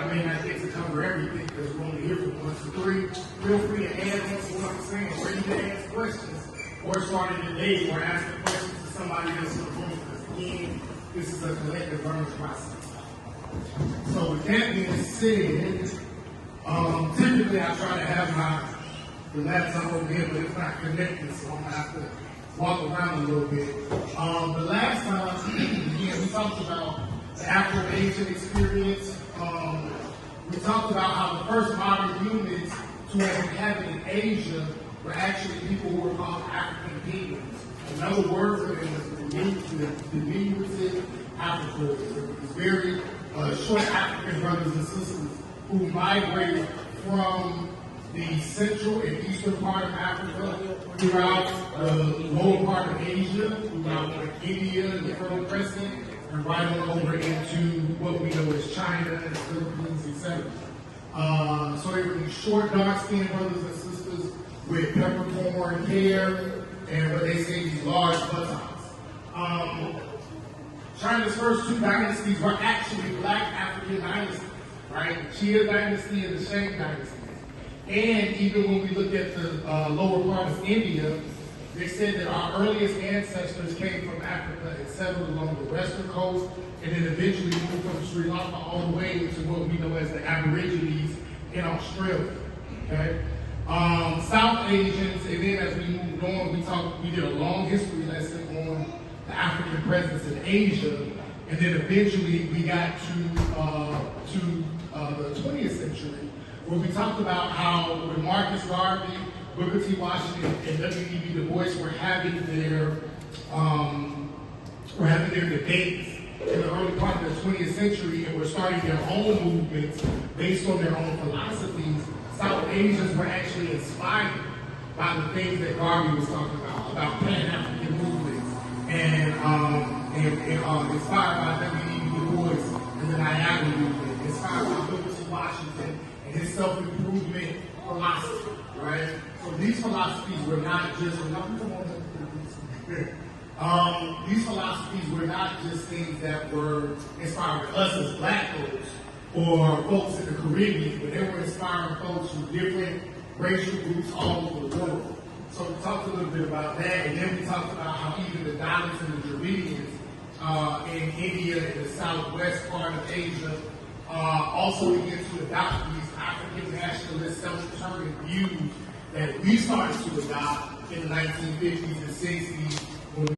I may not get to cover everything because we're only here from 1 to 3. Feel free to add on to what I'm saying, or even ask questions, or start in the day or ask the questions to somebody else in the room, because again, this is a collective learning process. So with that being said, typically I try to have the laptop over here, but it's not connected, so I'm gonna have to walk around a little bit. The last time, again, we talked about the Afro-Asian experience. We talked about how the first modern humans to have inhabited in Asia were actually people who were called African Indians. Another word for them was the diminutive Africa. It's very short African brothers and sisters who migrated from the central and eastern part of Africa throughout the lower part of Asia, throughout India and the Fertile Crescent, and right on over into what we know as China and the Philippines, etc. So they were these short, dark-skinned brothers and sisters with peppercorn hair and what they say these large buttocks. China's first two dynasties were actually black African dynasties, right? The Chia dynasty and the Shang dynasty. And even when we look at the lower part of India, they said that our earliest ancestors came from Africa and settled along the western coast, and then eventually moved from Sri Lanka all the way to what we know as the Aborigines in Australia. Okay, South Asians, and then as we moved on, we did a long history lesson on the African presence in Asia, and then eventually we got to the 20th century, where we talked about how when Marcus Garvey, Booker T. Washington, and W.E.B. Du Bois were having their debates in the early part of the 20th century, and were starting their own movements based on their own philosophies. South Asians were actually inspired by the things that Garvey was talking about Pan-African movements, and inspired by W.E.B. Du Bois and the Niagara movement, inspired by Booker T. Washington and his self-improvement philosophy, right? So these philosophies were not just these philosophies were not just things that were inspiring us as black folks or folks in the Caribbean, but they were inspiring folks from different racial groups all over the world. So we talked a little bit about that, and then we talked about how even the Dalits and the Dravidians in India and the southwest part of Asia also began to adopt these African nationalist self-determined views that we started to adopt in the 1950s and 60s